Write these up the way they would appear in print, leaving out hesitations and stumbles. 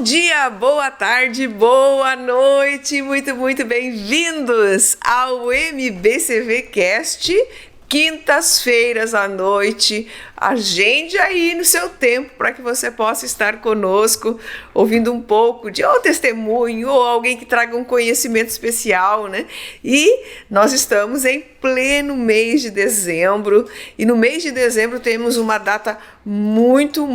dia, boa tarde, boa noite, muito bem-vindos ao MBCV Cast, quintas-feiras à noite. Agende aí no seu tempo para que você possa estar conosco, ouvindo um pouco de ou testemunho ou alguém que traga um conhecimento especial, né? E nós estamos em pleno mês de dezembro, e no mês de dezembro temos uma data muito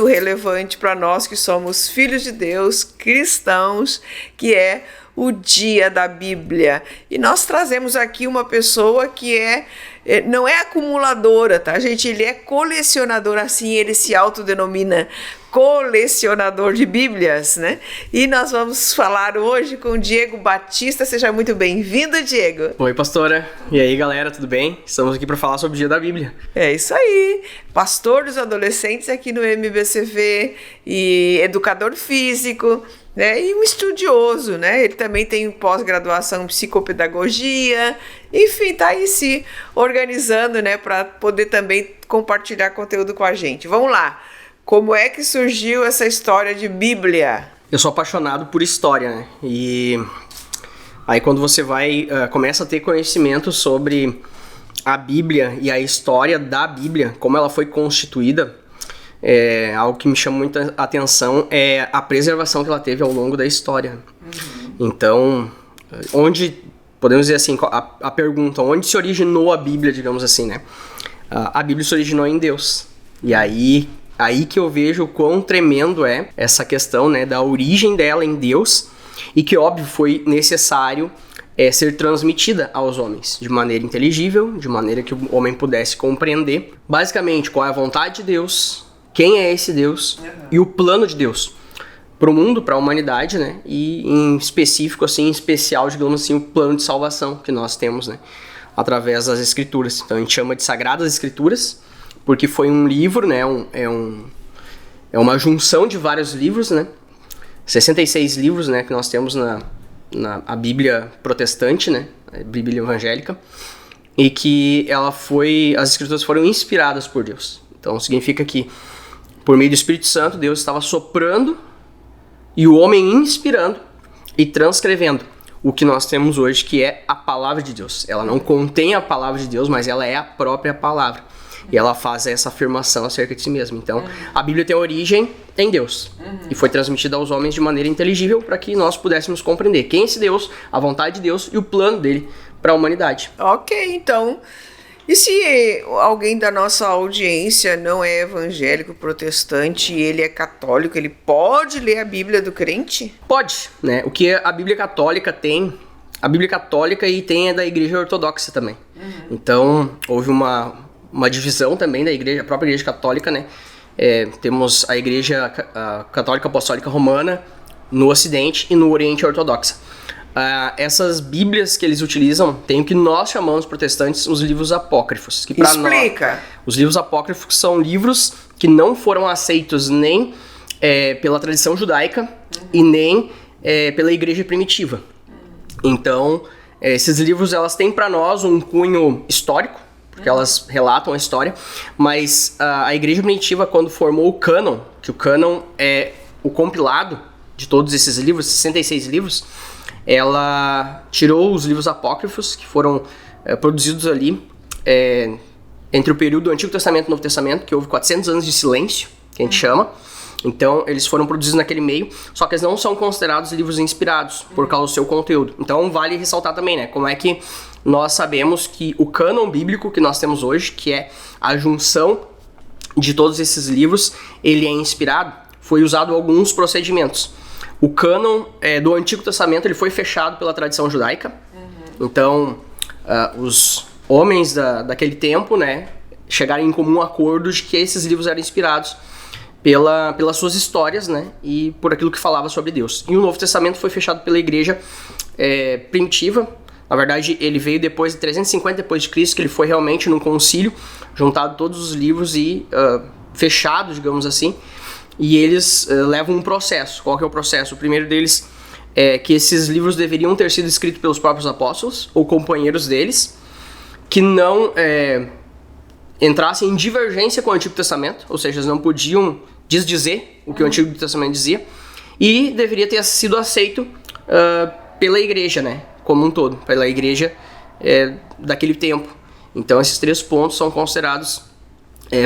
relevante para nós que somos filhos de Deus, cristãos, que é o Dia da Bíblia. E nós trazemos aqui uma pessoa que não é acumuladora, tá, gente? Ele é colecionador, assim ele se autodenomina colecionador de Bíblias, né? E nós vamos falar hoje com o Diego Batista. Seja muito bem-vindo, Diego. Oi, pastora. E aí, galera, tudo bem? Estamos aqui para falar sobre o Dia da Bíblia. É isso aí. Pastor dos adolescentes aqui no MBCV e educador físico, né? E um estudioso, né? Ele também tem pós-graduação em psicopedagogia. Enfim, tá aí se organizando, né, para poder também compartilhar conteúdo com a gente. Vamos lá. Como é que surgiu essa história de Bíblia? Eu sou apaixonado por história, né? E aí quando você começa a ter conhecimento sobre a Bíblia e a história da Bíblia, como ela foi constituída, algo que me chama muita atenção é a preservação que ela teve ao longo da história. Então, podemos dizer assim, a pergunta, onde se originou a Bíblia, digamos assim, né? A Bíblia se originou em Deus. E aí que eu vejo o quão tremendo é essa questão, né, da origem dela em Deus, e que, óbvio, foi necessário ser transmitida aos homens de maneira inteligível, de maneira que o homem pudesse compreender, basicamente, qual é a vontade de Deus, quem é esse Deus e o plano de Deus para o mundo, para a humanidade, né, e em específico, assim, em especial, digamos assim, o plano de salvação que nós temos, né, através das Escrituras. Então a gente chama de Sagradas Escrituras, porque foi um livro, né, é uma junção de vários livros, né, 66 livros, né, que nós temos a Bíblia protestante, né, a Bíblia evangélica, e que as Escrituras foram inspiradas por Deus. Então significa que, por meio do Espírito Santo, Deus estava soprando e o homem inspirando e transcrevendo o que nós temos hoje, que é a Palavra de Deus. Ela não contém a Palavra de Deus, mas ela é a própria Palavra. E ela faz essa afirmação acerca de si mesma. Então, a Bíblia tem origem em Deus. E foi transmitida aos homens de maneira inteligível para que nós pudéssemos compreender quem é esse Deus, a vontade de Deus e o plano dele para a humanidade. Ok, então, e se alguém da nossa audiência não é evangélico, protestante, e ele é católico, ele pode ler a Bíblia do crente? Pode, né? O que a Bíblia Católica tem, e tem a da Igreja Ortodoxa também. Então, houve uma divisão também da igreja, a própria Igreja Católica, né? Temos a Igreja Católica Apostólica Romana no Ocidente e no Oriente Ortodoxa. Essas Bíblias que eles utilizam tem o que nós chamamos, protestantes, os livros apócrifos. Que Explica! Os livros apócrifos são livros que não foram aceitos nem pela tradição judaica e nem pela igreja primitiva. Então, esses livros, elas têm para nós um cunho histórico, porque elas relatam a história, mas a igreja primitiva, quando formou o cânon, que o cânon é o compilado de todos esses livros, 66 livros, ela tirou os livros apócrifos, que foram produzidos ali entre o período do Antigo Testamento e Novo Testamento, que houve 400 anos de silêncio, que a gente chama. Então, eles foram produzidos naquele meio, só que eles não são considerados livros inspirados por causa do seu conteúdo. Então, vale ressaltar também, né, como é que nós sabemos que o cânon bíblico que nós temos hoje, que é a junção de todos esses livros, ele é inspirado, foi usado alguns procedimentos. O cânon do Antigo Testamento, ele foi fechado pela tradição judaica. Então, os homens daquele tempo, né, chegaram em comum acordo de que esses livros eram inspirados pelas suas histórias, né, e por aquilo que falava sobre Deus. E o Novo Testamento foi fechado pela igreja primitiva. Na verdade, ele veio depois de 350 depois de Cristo, que ele foi realmente num concílio, juntado todos os livros e fechado, digamos assim, e eles levam um processo. Qual que é o processo? O primeiro deles é que esses livros deveriam ter sido escritos pelos próprios apóstolos ou companheiros deles, que não entrassem em divergência com o Antigo Testamento, ou seja, eles não podiam dizer o que o Antigo Testamento dizia, e deveria ter sido aceito pela igreja, né, como um todo, pela igreja daquele tempo. Então esses 3 pontos são considerados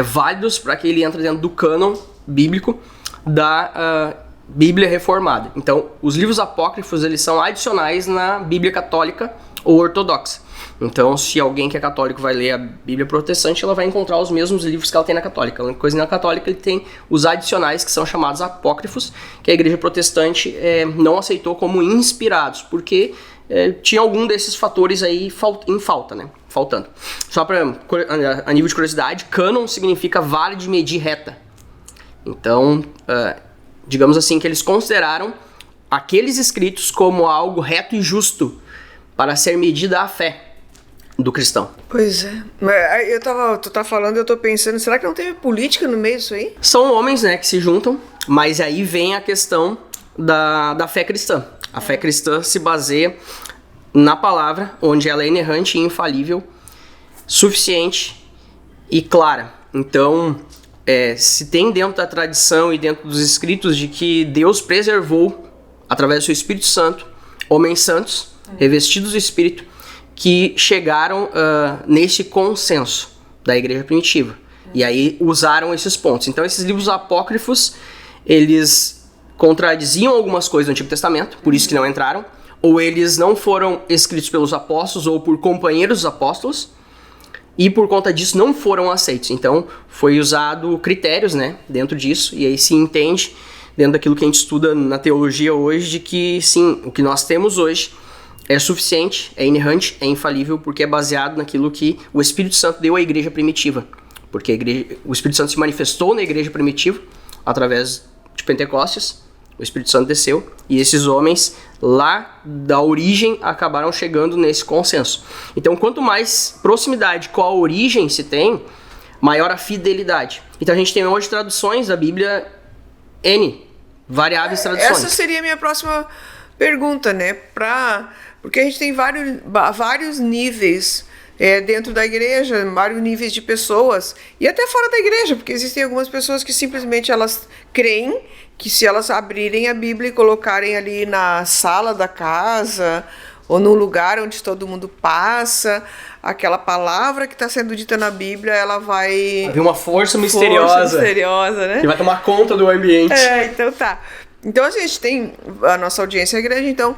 válidos para que ele entre dentro do cânon bíblico da Bíblia reformada. Então os livros apócrifos, eles são adicionais na Bíblia católica ou ortodoxa. Então, se alguém que é católico vai ler a Bíblia protestante, ela vai encontrar os mesmos livros que ela tem na católica. A única coisa na católica, ele tem os adicionais, que são chamados apócrifos, que a igreja protestante não aceitou como inspirados, porque tinha algum desses fatores aí em falta, né? Faltando. Só a nível de curiosidade, cânon significa vara de medir reta. Então, digamos assim, que eles consideraram aqueles escritos como algo reto e justo para ser medida a fé do cristão. Pois é. Tu tá falando, eu tô pensando, será que não teve política no meio disso aí? São homens, né, que se juntam, mas aí vem a questão da fé cristã. A fé cristã se baseia na palavra, onde ela é inerrante e infalível, suficiente e clara. Então, se tem dentro da tradição e dentro dos escritos de que Deus preservou, através do seu Espírito Santo, homens santos, revestidos do Espírito, que chegaram nesse consenso da igreja primitiva. E aí usaram esses pontos. Então esses livros apócrifos, eles contradiziam algumas coisas do Antigo Testamento, por isso que não entraram, ou eles não foram escritos pelos apóstolos ou por companheiros dos apóstolos, e por conta disso não foram aceitos. Então foi usado critérios, né, dentro disso, e aí se entende, dentro daquilo que a gente estuda na teologia hoje, de que sim, o que nós temos hoje é suficiente, é inerrante, é infalível, porque é baseado naquilo que o Espírito Santo deu à igreja primitiva. Porque o Espírito Santo se manifestou na igreja primitiva, através de Pentecostes, o Espírito Santo desceu, e esses homens lá da origem acabaram chegando nesse consenso. Então, quanto mais proximidade com a origem se tem, maior a fidelidade. Então a gente tem hoje traduções da Bíblia variáveis traduções. Essa seria a minha próxima pergunta, né? Porque a gente tem vários níveis dentro da igreja, vários níveis de pessoas, e até fora da igreja, porque existem algumas pessoas que simplesmente elas creem que se elas abrirem a Bíblia e colocarem ali na sala da casa, ou num lugar onde todo mundo passa, aquela palavra que está sendo dita na Bíblia, ela vai... Havia uma força misteriosa, né? Que vai tomar conta do ambiente. Então tá. Então a gente tem a nossa audiência grande, então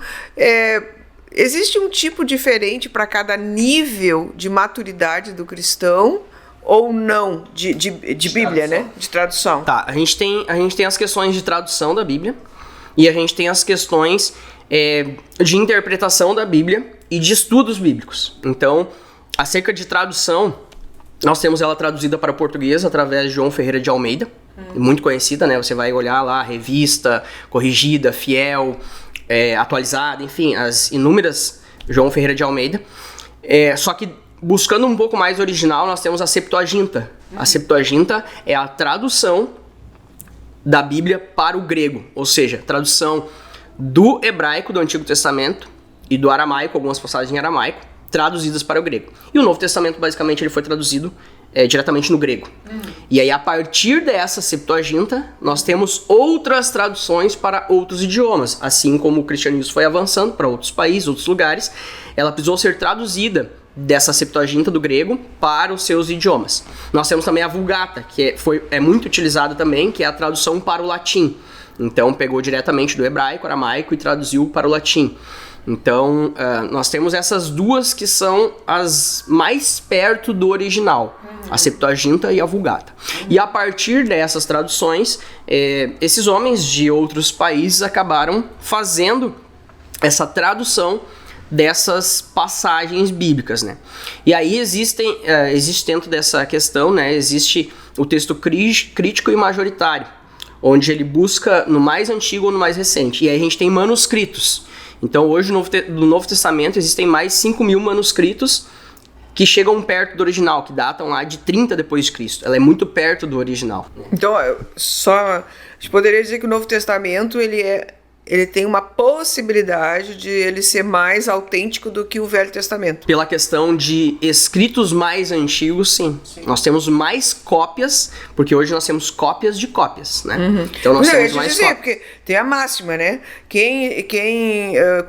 existe um tipo diferente para cada nível de maturidade do cristão ou não de Bíblia, né? De tradução. Tá, a gente tem as questões de tradução da Bíblia e a gente tem as questões de interpretação da Bíblia e de estudos bíblicos. Então, acerca de tradução, nós temos ela traduzida para o português através de João Ferreira de Almeida, muito conhecida, né? Você vai olhar lá, revista, corrigida, fiel, atualizada, enfim, as inúmeras João Ferreira de Almeida. Só que buscando um pouco mais original, nós temos a Septuaginta. A Septuaginta é a tradução da Bíblia para o grego, ou seja, tradução do hebraico do Antigo Testamento e do aramaico, algumas passagens em aramaico, traduzidas para o grego. E o Novo Testamento, basicamente, ele foi traduzido diretamente no grego. E aí, a partir dessa Septuaginta, nós temos outras traduções para outros idiomas. Assim como o cristianismo foi avançando para outros países, outros lugares, ela precisou ser traduzida dessa Septuaginta do grego para os seus idiomas. Nós temos também a Vulgata, que é muito utilizada também, que é a tradução para o latim. Então, pegou diretamente do hebraico, aramaico e traduziu para o latim. Então, nós temos essas duas que são as mais perto do original, a Septuaginta e a Vulgata. E a partir dessas traduções, esses homens de outros países acabaram fazendo essa tradução dessas passagens bíblicas, né? E aí existe dentro dessa questão, né, existe o texto crítico e majoritário, onde ele busca no mais antigo ou no mais recente. E aí a gente tem manuscritos. Então hoje no Novo Testamento existem mais 5.000 manuscritos que chegam perto do original, que datam lá de 30 depois de Cristo. Ela é muito perto do original. Então, a gente poderia dizer que o Novo Testamento ele ele tem uma possibilidade de ele ser mais autêntico do que o Velho Testamento. Pela questão de escritos mais antigos, sim. Nós temos mais cópias, porque hoje nós temos cópias de cópias, né? Então nós temos mais cópias. Porque tem a máxima, né? Quem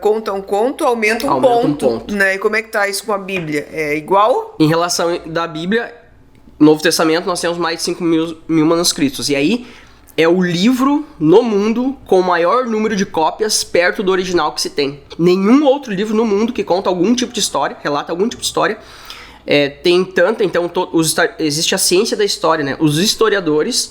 conta um conto aumenta um ponto. Né? E como é que tá isso com a Bíblia? É igual? Em relação da Bíblia, no Novo Testamento, nós temos mais de 5 mil manuscritos. E aí é o livro no mundo com o maior número de cópias perto do original que se tem. Nenhum outro livro no mundo que conta algum tipo de história, relata algum tipo de história, tem tanta. Então existe a ciência da história, né? Os historiadores,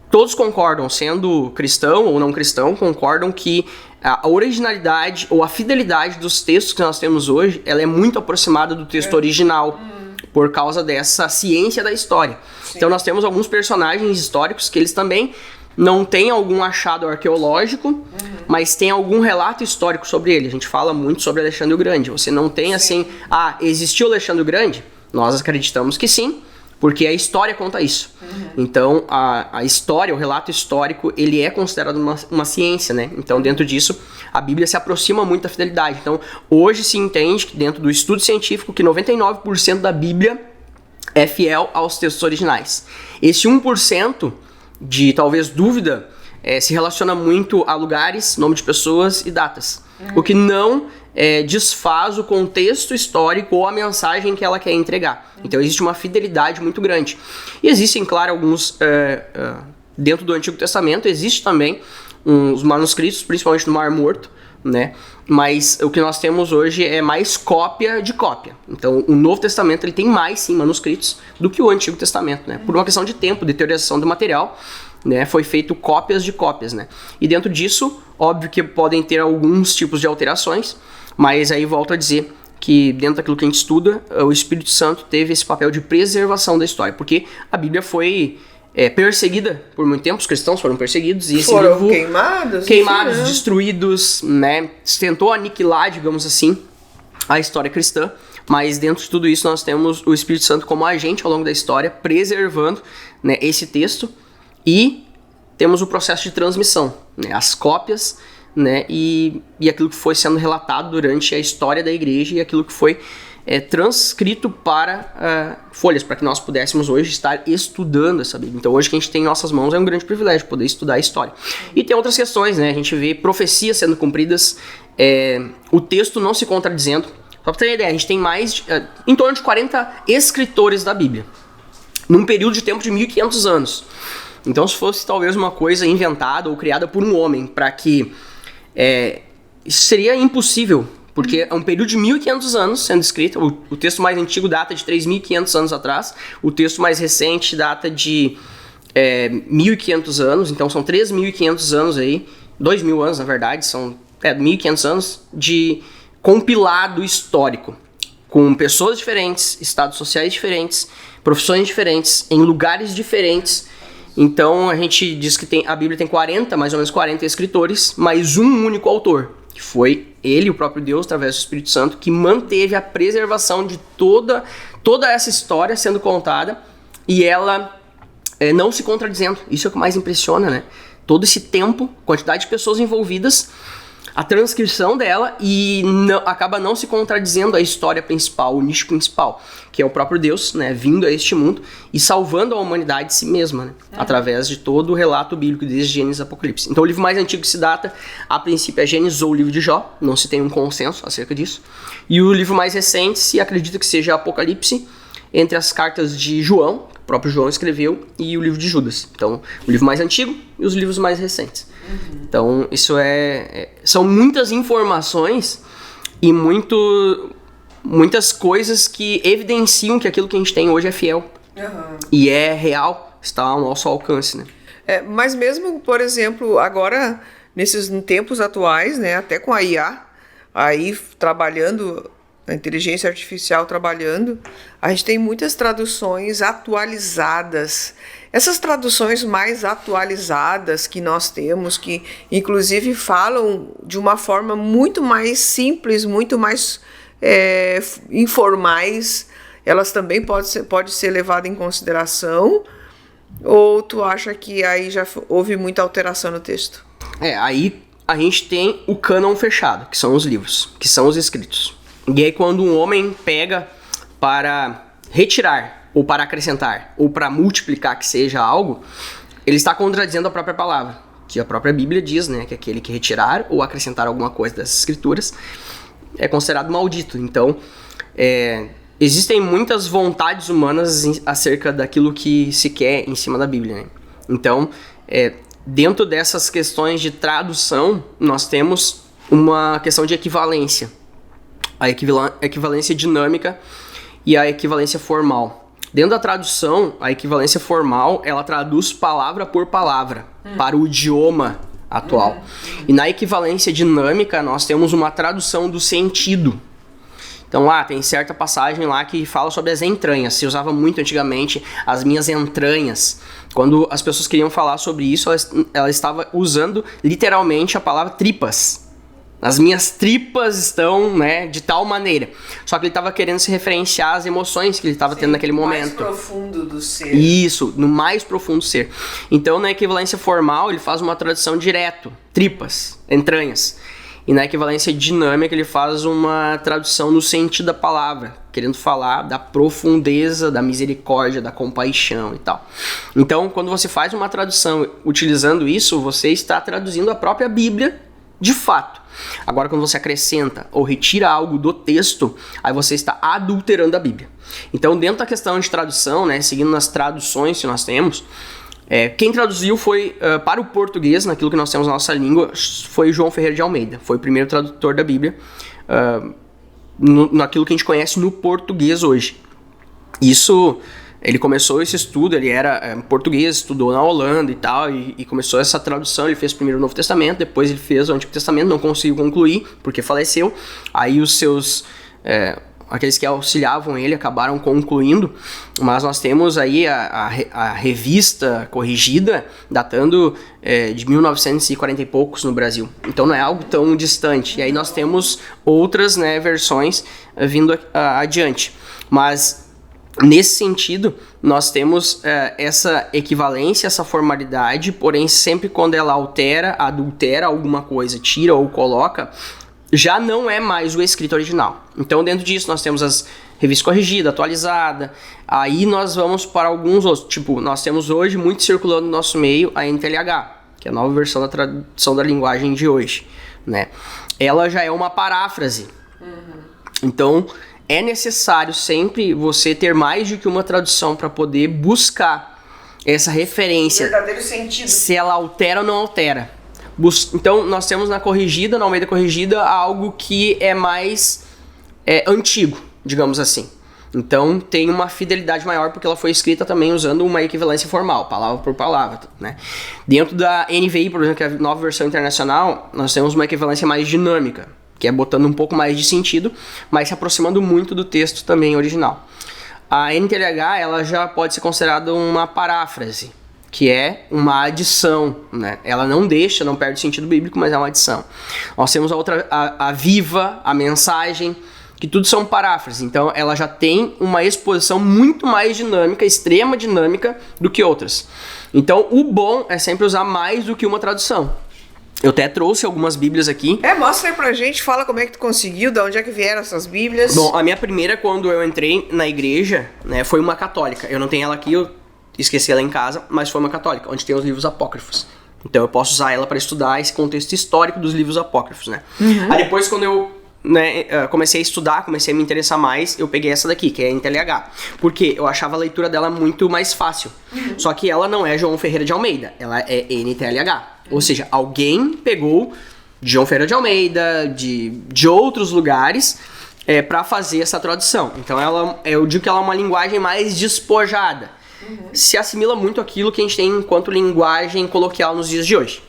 todos concordam, sendo cristão ou não cristão, concordam que a originalidade ou a fidelidade dos textos que nós temos hoje, ela é muito aproximada do texto original, por causa dessa ciência da história. Sim. Então nós temos alguns personagens históricos que eles também não têm algum achado arqueológico, mas tem algum relato histórico sobre ele. A gente fala muito sobre Alexandre o Grande. Você não tem assim, existiu Alexandre o Grande? Nós acreditamos que sim, porque a história conta isso. Então a história, o relato histórico, ele é considerado uma ciência, né? Então dentro disso, a Bíblia se aproxima muito da fidelidade. Então hoje se entende que dentro do estudo científico que 99% da Bíblia é fiel aos textos originais. Esse 1% de talvez dúvida se relaciona muito a lugares, nome de pessoas e datas. O que não desfaz o contexto histórico ou a mensagem que ela quer entregar. Então existe uma fidelidade muito grande. E existem, claro, alguns... dentro do Antigo Testamento existe também uns manuscritos, principalmente no Mar Morto, né? Mas o que nós temos hoje é mais cópia de cópia. Então o Novo Testamento ele tem mais, sim, manuscritos do que o Antigo Testamento, né? Por uma questão de tempo, de deterioração do material, né? Foi feito cópias de cópias, né? E dentro disso, óbvio que podem ter alguns tipos de alterações, mas aí volto a dizer que dentro daquilo que a gente estuda, o Espírito Santo teve esse papel de preservação da história, porque a Bíblia foi perseguida por muito tempo, os cristãos foram perseguidos e esse foram livro queimados, destruídos, né? Tentou aniquilar, digamos assim, a história cristã, mas dentro de tudo isso nós temos o Espírito Santo como agente ao longo da história, preservando, né, esse texto, e temos o processo de transmissão, né, as cópias, né, e aquilo que foi sendo relatado durante a história da igreja e aquilo que foi transcrito para folhas, para que nós pudéssemos hoje estar estudando essa Bíblia. Então hoje que a gente tem em nossas mãos é um grande privilégio poder estudar a história. E tem outras questões, né? A gente vê profecias sendo cumpridas, o texto não se contradizendo. Só para ter uma ideia, a gente tem mais em torno de 40 escritores da Bíblia, num período de tempo de 1500 anos. Então se fosse talvez uma coisa inventada ou criada por um homem, para que isso seria impossível, porque é um período de 1500 anos sendo escrito. O texto mais antigo data de 3500 anos atrás, o texto mais recente data de 1500 anos, então são 3500 anos aí, 2000 anos na verdade, são 1500 anos de compilado histórico, com pessoas diferentes, estados sociais diferentes, profissões diferentes, em lugares diferentes. Então a gente diz que a Bíblia tem mais ou menos 40 escritores, mas um único autor, que foi ele, o próprio Deus, através do Espírito Santo, que manteve a preservação de toda essa história sendo contada, e ela não se contradizendo. Isso é o que mais impressiona, né? Todo esse tempo, quantidade de pessoas envolvidas, a transcrição dela, e acaba não se contradizendo a história principal, o nicho principal, que é o próprio Deus, né, vindo a este mundo e salvando a humanidade de si mesma, né, através de todo o relato bíblico desde Gênesis e Apocalipse. Então o livro mais antigo que se data, a princípio, é Gênesis ou o livro de Jó, não se tem um consenso acerca disso. E o livro mais recente se acredita que seja Apocalipse, entre as cartas de João, que o próprio João escreveu, e o livro de Judas. Então, o livro mais antigo e os livros mais recentes. Então, isso são muitas informações e muitas coisas que evidenciam que aquilo que a gente tem hoje é fiel. E é real, está ao nosso alcance, né? Mas mesmo, por exemplo, agora, nesses tempos atuais, né, até com a IA, aí trabalhando, a inteligência artificial trabalhando, a gente tem muitas traduções atualizadas. Essas traduções mais atualizadas que nós temos, que inclusive falam de uma forma muito mais simples, muito mais informais, elas também pode ser levadas em consideração? Ou tu acha que aí já houve muita alteração no texto? Aí a gente tem o cânon fechado, que são os livros, que são os escritos. E aí quando um homem pega para retirar, ou para acrescentar, ou para multiplicar que seja algo, ele está contradizendo a própria palavra, que a própria Bíblia diz, né, que aquele que retirar ou acrescentar alguma coisa dessas escrituras é considerado maldito. Então, existem muitas vontades humanas acerca daquilo que se quer em cima da Bíblia, né? Então, dentro dessas questões de tradução, nós temos uma questão de equivalência. A equivalência dinâmica e a equivalência formal. Dentro da tradução, a equivalência formal, ela traduz palavra por palavra para o idioma atual. E na equivalência dinâmica, nós temos uma tradução do sentido. Então lá tem certa passagem lá que fala sobre as entranhas. Se usava muito antigamente as minhas entranhas. Quando as pessoas queriam falar sobre isso, ela estava usando literalmente a palavra tripas. As minhas tripas estão, né, de tal maneira. Só que ele estava querendo se referenciar às emoções que ele estava tendo naquele momento. No mais profundo do ser. Isso, no mais profundo ser. Então, na equivalência formal, ele faz uma tradução direto. Tripas, entranhas. E na equivalência dinâmica, ele faz uma tradução no sentido da palavra, querendo falar da profundeza, da misericórdia, da compaixão e tal. Então, quando você faz uma tradução utilizando isso, você está traduzindo a própria Bíblia de fato. Agora, quando você acrescenta ou retira algo do texto, aí você está adulterando a Bíblia. Então, dentro da questão de tradução, né, seguindo nas traduções que nós temos, quem traduziu foi, para o português, naquilo que nós temos na nossa língua, foi João Ferreira de Almeida. Foi o primeiro tradutor da Bíblia, naquilo que a gente conhece no português hoje. Isso, ele começou esse estudo, ele era português, estudou na Holanda e tal, e começou essa tradução. Ele fez primeiro o Novo Testamento, depois ele fez o Antigo Testamento, não conseguiu concluir, porque faleceu. Aí os seus... aqueles que auxiliavam ele acabaram concluindo, mas nós temos aí a revista corrigida datando de 1940 e poucos no Brasil. Então não é algo tão distante. E aí nós temos outras, né, versões vindo adiante. Mas nesse sentido, nós temos essa equivalência, essa formalidade, porém sempre quando ela altera, adultera alguma coisa, tira ou coloca, já não é mais o escrito original. Então, dentro disso, nós temos as revistas corrigidas, atualizadas. Aí nós vamos para alguns outros. Tipo, nós temos hoje muito circulando no nosso meio a NTLH, que é a nova versão da tradução da linguagem de hoje, né? Ela já é uma paráfrase. Então, é necessário sempre você ter mais do que uma tradução para poder buscar essa referência. Verdadeiro sentido. Se ela altera ou não altera. Então, nós temos na corrigida, na Almeida corrigida, algo que é mais antigo, digamos assim. Então, tem uma fidelidade maior, porque ela foi escrita também usando uma equivalência formal, palavra por palavra, né? Dentro da NVI, por exemplo, que é a nova versão internacional, nós temos uma equivalência mais dinâmica, que é botando um pouco mais de sentido, mas se aproximando muito do texto também original. A NTLH, ela já pode ser considerada uma paráfrase, que é uma adição, né? Ela não perde o sentido bíblico, mas é uma adição. Nós temos a outra, a Viva, a Mensagem, que tudo são paráfrases. Então, ela já tem uma exposição muito mais dinâmica, extrema dinâmica, do que outras. Então, o bom é sempre usar mais do que uma tradução. Eu até trouxe algumas bíblias aqui. Mostra aí pra gente, fala como é que tu conseguiu, de onde é que vieram essas bíblias. Bom, a minha primeira, quando eu entrei na igreja, né, foi uma católica. Eu não tenho ela aqui, eu esqueci ela em casa, mas foi uma católica, onde tem os livros apócrifos. Então eu posso usar ela para estudar esse contexto histórico dos livros apócrifos, né? Aí depois, quando eu comecei a estudar, comecei a me interessar mais, eu peguei essa daqui, que é a NTLH. Porque eu achava a leitura dela muito mais fácil. Só que ela não é João Ferreira de Almeida, ela é NTLH. Ou seja, alguém pegou João Ferreira de Almeida, de outros lugares, para fazer essa tradução. Então eu digo que ela é uma linguagem mais despojada. Se assimila muito àquilo que a gente tem enquanto linguagem coloquial nos dias de hoje.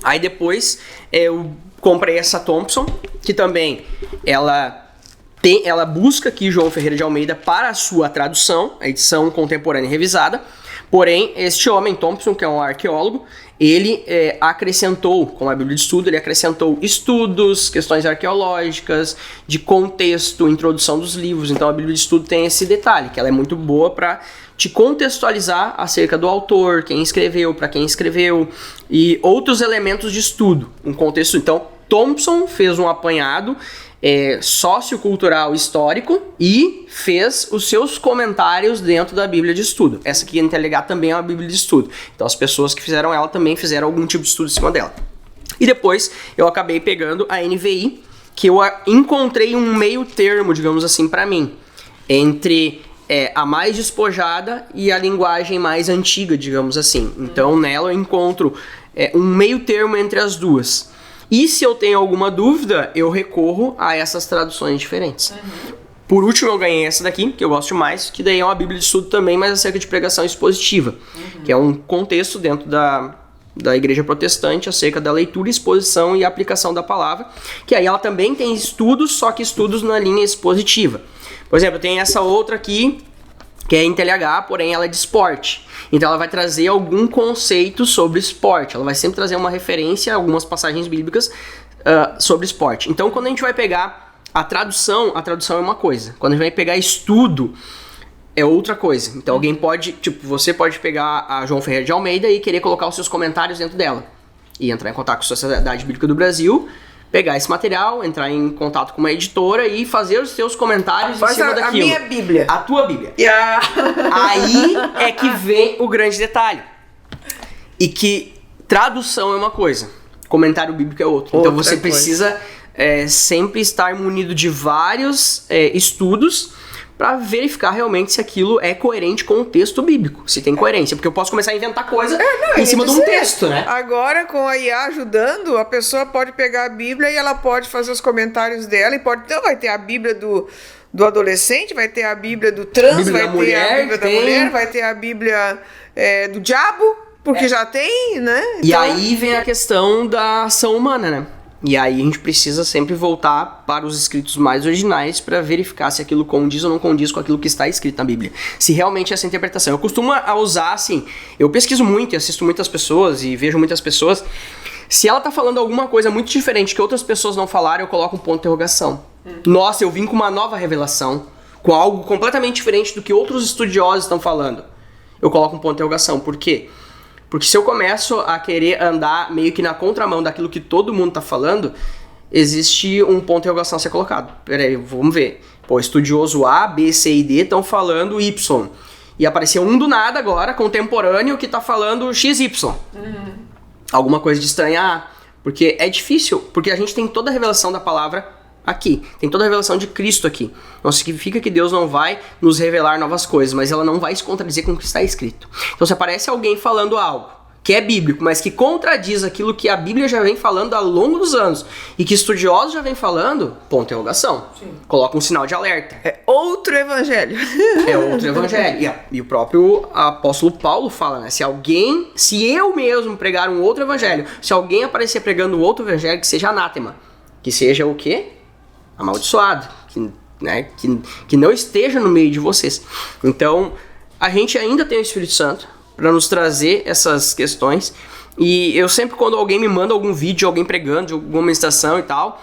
Aí depois eu comprei essa Thompson, que também ela busca aqui João Ferreira de Almeida para a sua tradução, a edição contemporânea revisada, Porém, este homem, Thompson, que é um arqueólogo, ele acrescentou, com a Bíblia de Estudo, ele acrescentou estudos, questões arqueológicas, de contexto, introdução dos livros. Então a Bíblia de Estudo tem esse detalhe, que ela é muito boa para te contextualizar acerca do autor, quem escreveu, para quem escreveu, e outros elementos de estudo, um contexto. Então, Thompson fez um apanhado sociocultural histórico e fez os seus comentários dentro da Bíblia de Estudo. Essa aqui, NTLH, também é uma Bíblia de Estudo. Então as pessoas que fizeram ela também fizeram algum tipo de estudo em cima dela. E depois eu acabei pegando a NVI, que eu encontrei um meio termo, digamos assim, para mim, entre a mais despojada e a linguagem mais antiga, digamos assim. Então nela eu encontro um meio termo entre as duas. E se eu tenho alguma dúvida, eu recorro a essas traduções diferentes. Por último, eu ganhei essa daqui, que eu gosto mais, que daí é uma Bíblia de Estudo também, mas acerca de pregação expositiva, que é um contexto dentro da Igreja Protestante acerca da leitura, exposição e aplicação da palavra, que aí ela também tem estudos, só que estudos na linha expositiva. Por exemplo, tem essa outra aqui, que é NTLH, porém ela é de esporte. Então ela vai trazer algum conceito sobre esporte. Ela vai sempre trazer uma referência a algumas passagens bíblicas sobre esporte. Então quando a gente vai pegar a tradução é uma coisa. Quando a gente vai pegar estudo, é outra coisa. Então alguém pode, você pode pegar a João Ferreira de Almeida e querer colocar os seus comentários dentro dela. E entrar em contato com a Sociedade Bíblica do Brasil, pegar esse material, entrar em contato com uma editora e fazer os seus comentários em cima daquilo. A minha Bíblia. A tua Bíblia. Yeah. Aí é que vem o grande detalhe. E que tradução é uma coisa, comentário bíblico é outra. Então você precisa sempre estar munido de vários estudos para verificar realmente se aquilo é coerente com o texto bíblico, se tem coerência, porque eu posso começar a inventar coisa em cima de um texto, né? Agora, com a IA ajudando, a pessoa pode pegar a Bíblia e ela pode fazer os comentários dela, e então vai ter a Bíblia do adolescente, vai ter a Bíblia do trans, vai ter a Bíblia da mulher, vai ter a Bíblia do diabo, porque já tem, né? Então... E aí vem a questão da ação humana, né? E aí a gente precisa sempre voltar para os escritos mais originais para verificar se aquilo condiz ou não condiz com aquilo que está escrito na Bíblia. Se realmente essa interpretação. Eu costumo usar assim, eu pesquiso muito e assisto muitas pessoas e vejo muitas pessoas. Se ela está falando alguma coisa muito diferente que outras pessoas não falaram, eu coloco um ponto de interrogação. Nossa, eu vim com uma nova revelação, com algo completamente diferente do que outros estudiosos estão falando. Eu coloco um ponto de interrogação. Por quê? Porque se eu começo a querer andar meio que na contramão daquilo que todo mundo tá falando, existe um ponto de interrogação a ser colocado. Peraí, vamos ver. Pô, estudioso A, B, C e D estão falando Y. E apareceu um do nada agora, contemporâneo, que tá falando XY. Alguma coisa de estranhar. Porque é difícil, porque a gente tem toda a revelação da palavra aqui. Tem toda a revelação de Cristo aqui. Não significa que Deus não vai nos revelar novas coisas, mas ela não vai se contradizer com o que está escrito. Então se aparece alguém falando algo que é bíblico, mas que contradiz aquilo que a Bíblia já vem falando ao longo dos anos e que estudiosos já vem falando, ponto de interrogação. Coloca um sinal de alerta. É outro evangelho. É outro evangelho. E o próprio apóstolo Paulo fala, né? Se eu mesmo pregar um outro evangelho, se alguém aparecer pregando outro evangelho, que seja anátema. Que seja o quê? Amaldiçoado. Que não esteja no meio de vocês. Então, a gente ainda tem o Espírito Santo para nos trazer essas questões. E eu sempre, quando alguém me manda algum vídeo, alguém pregando, de alguma ministração e tal,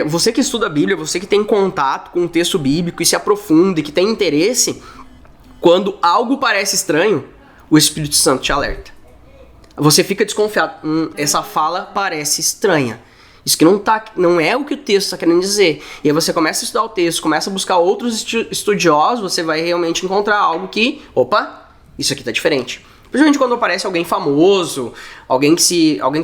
você que estuda a Bíblia, você que tem contato com o texto bíblico e se aprofunda e que tem interesse, quando algo parece estranho, o Espírito Santo te alerta. Você fica desconfiado. Essa fala parece estranha. Isso que não é o que o texto está querendo dizer. E aí você começa a estudar o texto, começa a buscar outros estudiosos, você vai realmente encontrar algo que, isso aqui tá diferente. Principalmente quando aparece alguém famoso, alguém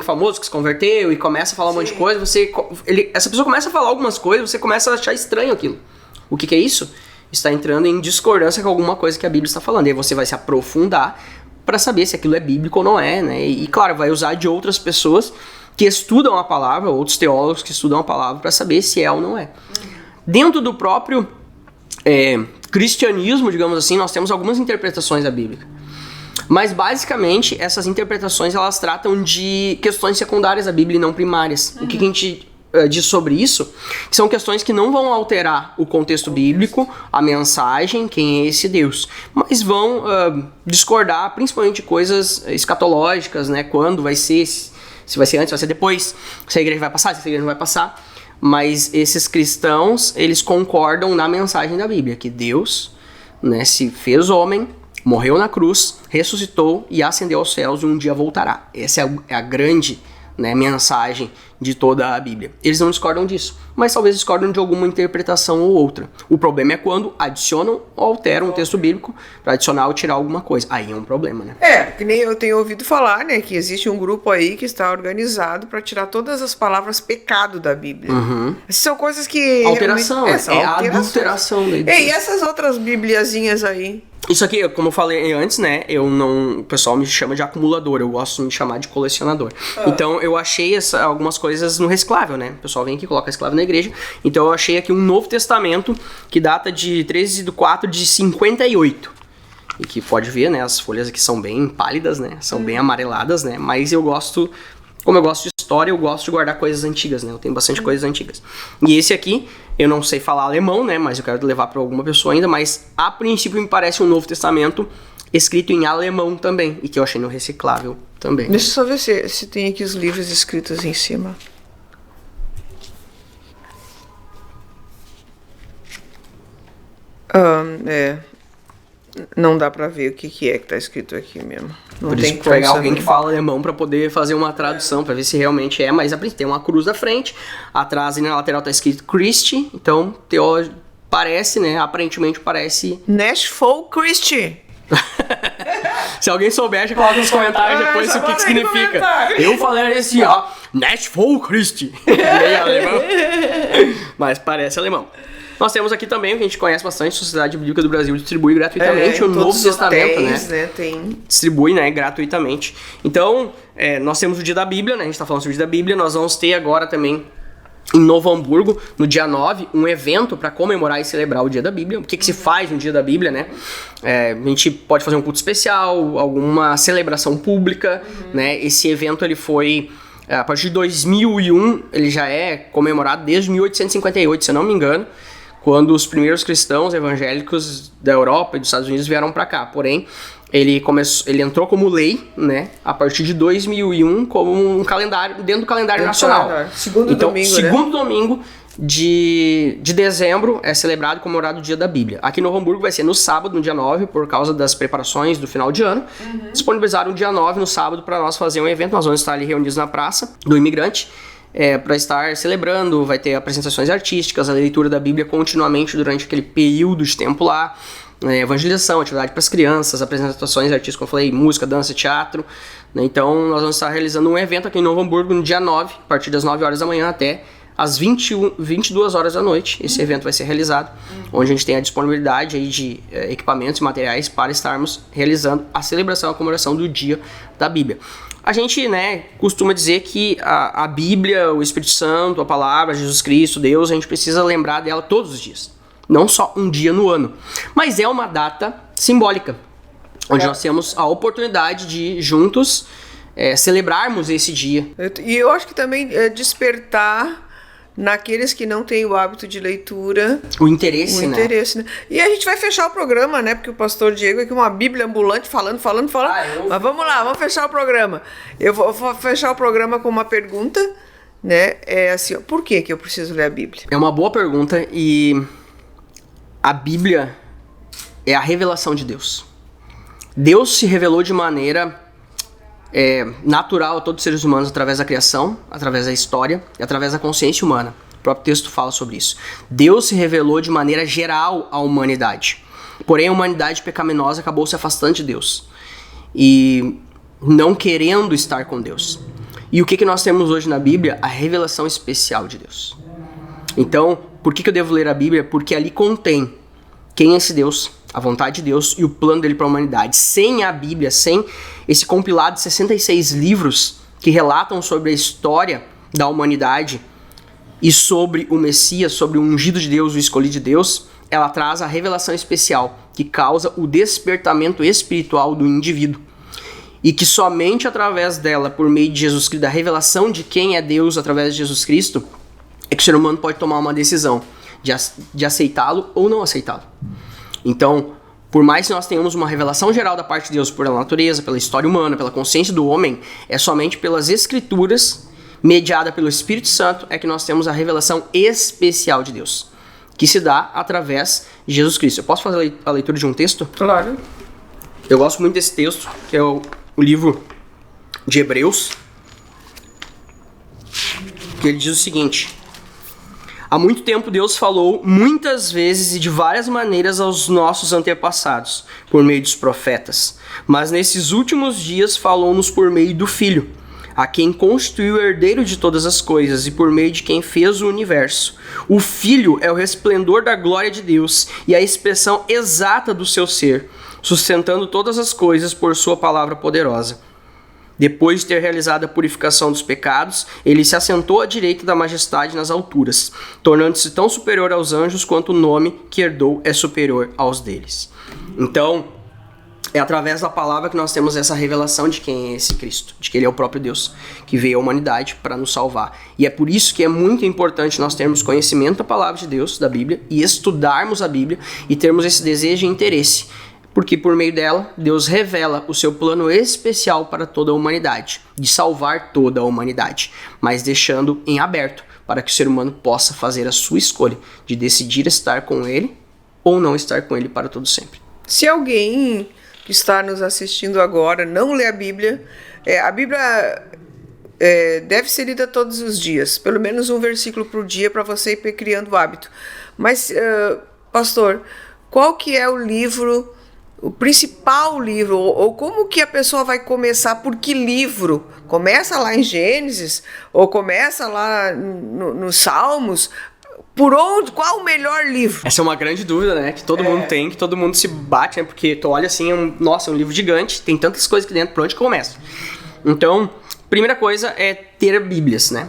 famoso que se converteu e começa a falar um monte de coisa, essa pessoa começa a falar algumas coisas, você começa a achar estranho aquilo. O que é isso? Está entrando em discordância com alguma coisa que a Bíblia está falando. E aí você vai se aprofundar para saber se aquilo é bíblico ou não é, né? E claro, vai usar de outras pessoas que estudam a palavra, outros teólogos que estudam a palavra para saber se é ou não é. Dentro do próprio cristianismo, digamos assim, nós temos algumas interpretações da Bíblia. Mas basicamente essas interpretações elas tratam de questões secundárias da Bíblia e não primárias. O que a gente diz sobre isso, que são questões que não vão alterar o contexto bíblico, a mensagem, quem é esse Deus, mas vão discordar principalmente de coisas escatológicas, né? Quando vai ser, se vai ser antes, vai ser depois, se a igreja vai passar, se a igreja não vai passar. Mas esses cristãos, eles concordam na mensagem da Bíblia, que Deus, né, se fez homem, morreu na cruz, ressuscitou e ascendeu aos céus e um dia voltará. Essa é a grande, né, mensagem de toda a Bíblia. Eles não discordam disso, mas talvez discordam de alguma interpretação ou outra. O problema é quando adicionam ou alteram o texto bíblico para adicionar ou tirar alguma coisa. Aí é um problema, né? Que nem eu tenho ouvido falar, né, que existe um grupo aí que está organizado para tirar todas as palavras pecado da Bíblia. Essas são coisas que... Alteração, é a adulteração. E essas outras bibliazinhas aí? Isso aqui, como eu falei antes, né, o pessoal me chama de acumulador, eu gosto de me chamar de colecionador. Então, eu achei algumas coisas no reciclável, né, o pessoal vem aqui e coloca reciclável na igreja, então eu achei aqui um Novo Testamento que data de 13/4 de 58. E que pode ver, né, as folhas aqui são bem pálidas, né, são bem amareladas, né, mas como eu gosto de história, eu gosto de guardar coisas antigas, né, eu tenho bastante coisas antigas. E esse aqui, eu não sei falar alemão, né, mas eu quero levar para alguma pessoa ainda, mas a princípio me parece um Novo Testamento escrito em alemão também, e que eu achei no reciclável também. Deixa eu só ver se tem aqui os livros escritos em cima. Não dá pra ver o que é que tá escrito aqui mesmo. Não Por tem isso, como pegar saber. alguém que fala alemão pra poder fazer uma tradução, pra ver se realmente é, mas tem uma cruz na frente, atrás e na lateral tá escrito Christi, então parece, né, aparentemente parece... Nashville Christi. Se alguém souber, já coloca nos comentários depois o que significa. Eu falei assim, ó, Nashville Christi. Meio alemão. Mas parece alemão. Nós temos aqui também, o que a gente conhece bastante, a Sociedade Bíblica do Brasil distribui gratuitamente o Novo Testamento, né? Tem. Distribui, né, gratuitamente. Então, nós temos o Dia da Bíblia, né? A gente tá falando sobre o Dia da Bíblia. Nós vamos ter agora também, em Novo Hamburgo, no dia 9, um evento para comemorar e celebrar o Dia da Bíblia. O que se faz no Dia da Bíblia, né? A gente pode fazer um culto especial, alguma celebração pública, né? Esse evento, ele foi... a partir de 2001, ele já é comemorado desde 1858, se eu não me engano, quando os primeiros cristãos evangélicos da Europa e dos Estados Unidos vieram para cá. Porém, ele entrou como lei, né, a partir de 2001, como um calendário, dentro do calendário nacional. Segundo domingo de dezembro é celebrado e comemorado o Dia da Bíblia. Aqui no Hamburgo vai ser no sábado, no dia 9, por causa das preparações do final de ano. Disponibilizaram o dia 9, no sábado, para nós fazer um evento. Nós vamos estar ali reunidos na Praça do Imigrante, para estar celebrando. Vai ter apresentações artísticas, a leitura da Bíblia continuamente durante aquele período de tempo lá, evangelização, atividade para as crianças, apresentações artísticas, como eu falei, música, dança, teatro, né? Então nós vamos estar realizando um evento aqui em Novo Hamburgo no dia 9, a partir das 9 horas da manhã até às 22 horas da noite. Esse evento vai ser realizado, onde a gente tem a disponibilidade aí de equipamentos e materiais para estarmos realizando a celebração, a comemoração do Dia da Bíblia. A gente, né, costuma dizer que a Bíblia, o Espírito Santo, a palavra, Jesus Cristo, Deus, a gente precisa lembrar dela todos os dias. Não só um dia no ano. Mas é uma data simbólica, onde nós temos a oportunidade de, juntos, celebrarmos esse dia. E eu acho que também despertar naqueles que não têm o hábito de leitura. O interesse, né? E a gente vai fechar o programa, né? Porque o pastor Diego é aqui uma bíblia ambulante, falando. Mas vamos lá, vamos fechar o programa. Eu vou fechar o programa com uma pergunta, né? É assim, ó, por que eu preciso ler a Bíblia? É uma boa pergunta, e a Bíblia é a revelação de Deus. Deus se revelou de maneira natural a todos os seres humanos através da criação, através da história e através da consciência humana. O próprio texto fala sobre isso. Deus se revelou de maneira geral à humanidade. Porém, a humanidade pecaminosa acabou se afastando de Deus e não querendo estar com Deus. E o que nós temos hoje na Bíblia? A revelação especial de Deus. Então, por que eu devo ler a Bíblia? Porque ali contém quem é esse Deus, a vontade de Deus e o plano dele para a humanidade. Sem a Bíblia, sem esse compilado de 66 livros que relatam sobre a história da humanidade e sobre o Messias, sobre o ungido de Deus, o escolhido de Deus, ela traz a revelação especial que causa o despertamento espiritual do indivíduo. E que somente através dela, por meio de Jesus Cristo, da revelação de quem é Deus através de Jesus Cristo, que o ser humano pode tomar uma decisão de aceitá-lo ou não aceitá-lo. Então, por mais que nós tenhamos uma revelação geral da parte de Deus pela natureza, pela história humana, pela consciência do homem, é somente pelas Escrituras, mediada pelo Espírito Santo, é que nós temos a revelação especial de Deus, que se dá através de Jesus Cristo. Eu posso fazer a leitura de um texto? Claro. Eu gosto muito desse texto, que é o livro de Hebreus, que ele diz o seguinte: há muito tempo Deus falou muitas vezes e de várias maneiras aos nossos antepassados, por meio dos profetas. Mas nesses últimos dias falou-nos por meio do Filho, a quem constituiu o herdeiro de todas as coisas e por meio de quem fez o universo. O Filho é o resplendor da glória de Deus e a expressão exata do seu ser, sustentando todas as coisas por sua palavra poderosa. Depois de ter realizado a purificação dos pecados, ele se assentou à direita da majestade nas alturas, tornando-se tão superior aos anjos quanto o nome que herdou é superior aos deles. Então, é através da palavra que nós temos essa revelação de quem é esse Cristo, de que ele é o próprio Deus, que veio à humanidade para nos salvar. E é por isso que é muito importante nós termos conhecimento da palavra de Deus, da Bíblia, e estudarmos a Bíblia e termos esse desejo e interesse, porque por meio dela, Deus revela o seu plano especial para toda a humanidade, de salvar toda a humanidade, mas deixando em aberto para que o ser humano possa fazer a sua escolha de decidir estar com ele ou não estar com ele para todo sempre. Se alguém que está nos assistindo agora não lê a Bíblia deve ser lida todos os dias, pelo menos um versículo por dia para você ir criando o hábito. Mas, pastor, qual que é o livro, o principal livro, ou como que a pessoa vai começar, por que livro? Começa lá em Gênesis, ou começa lá nos Salmos? Por onde? Qual o melhor livro? Essa é uma grande dúvida, né? Que todo mundo tem, que todo mundo se bate, né? Porque tu olha assim, é um livro gigante, tem tantas coisas aqui dentro, por onde que começa? Então, primeira coisa é ter bíblias, né?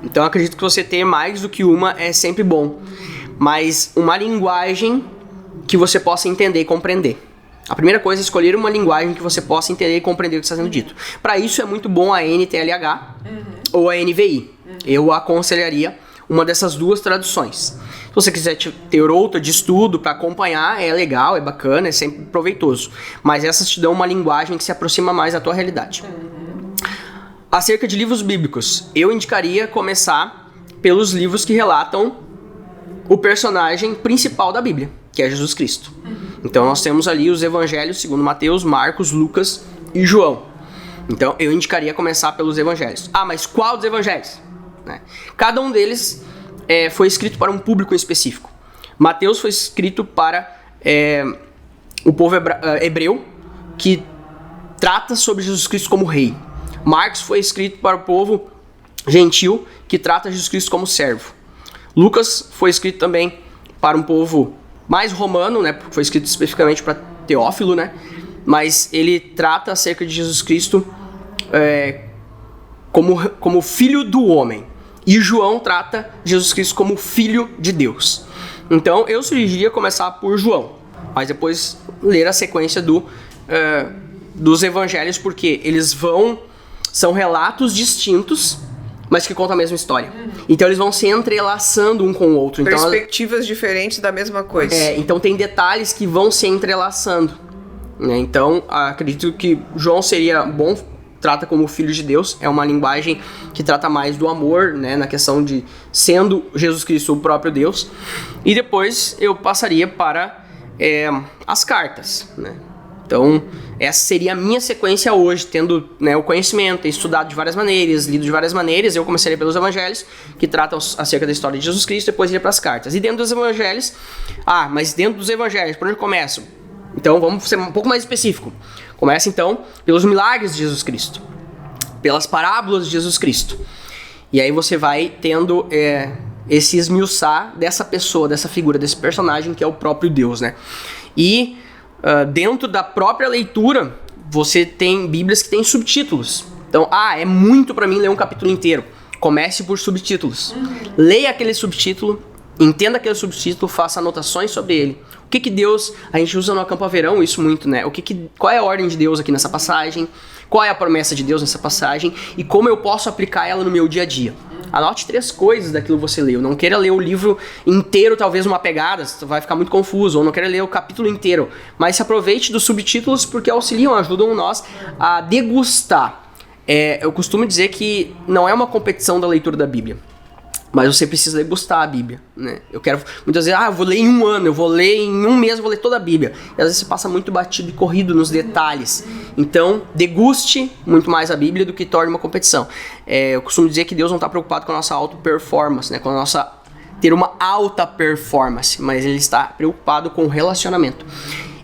Então, eu acredito que você ter mais do que uma é sempre bom. Mas uma linguagem que você possa entender e compreender. A primeira coisa é escolher uma linguagem que você possa entender e compreender o que está sendo dito. Para isso é muito bom a NTLH ou a NVI. Eu aconselharia uma dessas duas traduções. Se você quiser ter outra de estudo para acompanhar, é legal, é bacana, é sempre proveitoso. Mas essas te dão uma linguagem que se aproxima mais da tua realidade. Acerca de livros bíblicos, eu indicaria começar pelos livros que relatam o personagem principal da Bíblia, que é Jesus Cristo. Então nós temos ali os evangelhos segundo Mateus, Marcos, Lucas e João. Então eu indicaria começar pelos evangelhos. Ah, mas qual dos evangelhos? Cada um deles foi escrito para um público específico. Mateus foi escrito para o povo hebreu, que trata sobre Jesus Cristo como rei. Marcos foi escrito para o povo gentil, que trata Jesus Cristo como servo. Lucas foi escrito também para um povo mais romano, né, porque foi escrito especificamente para Teófilo, né, mas ele trata acerca de Jesus Cristo como filho do homem. E João trata Jesus Cristo como filho de Deus. Então eu sugeriria começar por João, mas depois ler a sequência dos evangelhos, porque eles são relatos distintos, mas que contam a mesma história. Então eles vão se entrelaçando um com o outro. Perspectivas diferentes da mesma coisa. Então tem detalhes que vão se entrelaçando. Né? Então acredito que João seria bom, trata como filho de Deus, é uma linguagem que trata mais do amor, né? Na questão de sendo Jesus Cristo o próprio Deus. E depois eu passaria para as cartas, né? Então, essa seria a minha sequência hoje, tendo, né, o conhecimento, estudado de várias maneiras, lido de várias maneiras. Eu começaria pelos evangelhos, que tratam acerca da história de Jesus Cristo, depois iria para as cartas. E dentro dos evangelhos, mas dentro dos evangelhos, por onde eu começo? Então, vamos ser um pouco mais específico. Começa, então, pelos milagres de Jesus Cristo, pelas parábolas de Jesus Cristo. E aí você vai tendo esse esmiuçar dessa pessoa, dessa figura, desse personagem que é o próprio Deus, né? E dentro da própria leitura, você tem bíblias que têm subtítulos. Então, é muito para mim ler um capítulo inteiro. Comece por subtítulos. Leia aquele subtítulo, entenda aquele subtítulo, faça anotações sobre ele. O que Deus... A gente usa no Acampa Verão isso muito, né? Qual é a ordem de Deus aqui nessa passagem? Qual é a promessa de Deus nessa passagem? E como eu posso aplicar ela no meu dia a dia? Anote 3 coisas daquilo que você leu. Não queira ler o livro inteiro, talvez uma pegada, você vai ficar muito confuso, ou não queira ler o capítulo inteiro. Mas se aproveite dos subtítulos porque auxiliam, ajudam nós a degustar. Eu costumo dizer que não é uma competição da leitura da Bíblia. Mas você precisa degustar a Bíblia, né? Eu quero, muitas vezes, eu vou ler em 1 ano, eu vou ler em 1 mês, eu vou ler toda a Bíblia. E às vezes você passa muito batido e corrido nos detalhes. Então, deguste muito mais a Bíblia do que torne uma competição. Eu costumo dizer que Deus não está preocupado com a nossa auto-performance, né? Com a nossa ter uma alta performance, mas Ele está preocupado com o relacionamento.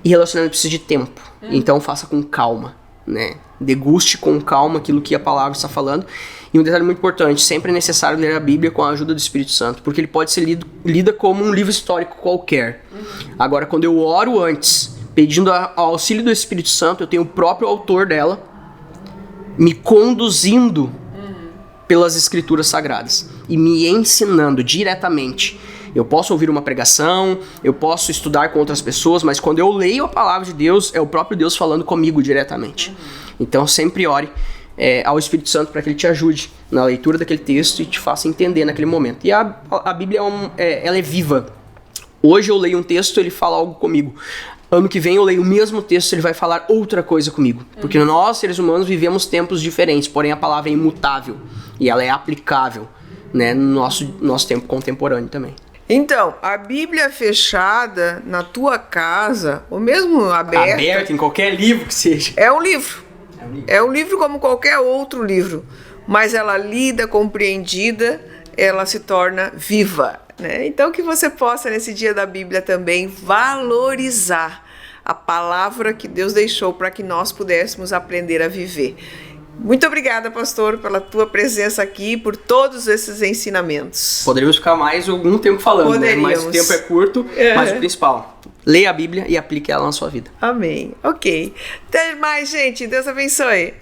E relacionamento precisa de tempo, então faça com calma, né? Deguste com calma aquilo que a palavra está falando. E um detalhe muito importante, sempre é necessário ler a Bíblia com a ajuda do Espírito Santo, porque ele pode ser lido como um livro histórico qualquer. Agora, quando eu oro antes, pedindo ao auxílio do Espírito Santo, eu tenho o próprio autor dela me conduzindo pelas Escrituras Sagradas e me ensinando diretamente. Eu posso ouvir uma pregação, eu posso estudar com outras pessoas, mas quando eu leio a palavra de Deus, é o próprio Deus falando comigo diretamente. Então sempre ore ao Espírito Santo para que ele te ajude na leitura daquele texto e te faça entender naquele momento. E a Bíblia ela é viva. Hoje eu leio um texto, ele fala algo comigo. Ano que vem eu leio o mesmo texto, ele vai falar outra coisa comigo. Porque nós, seres humanos, vivemos tempos diferentes, porém a palavra é imutável e ela é aplicável, né, no nosso tempo contemporâneo também. Então, a Bíblia fechada na tua casa, ou mesmo aberta, em qualquer livro que seja. É um livro. É um livro como qualquer outro livro. Mas ela lida, compreendida, ela se torna viva, né? Então que você possa, nesse dia da Bíblia também, valorizar a palavra que Deus deixou para que nós pudéssemos aprender a viver. Muito obrigada, pastor, pela tua presença aqui, por todos esses ensinamentos. Poderíamos ficar mais algum tempo falando, né? Mas o tempo é curto, mas o principal, leia a Bíblia e aplique ela na sua vida. Amém. Ok. Até mais, gente. Deus abençoe.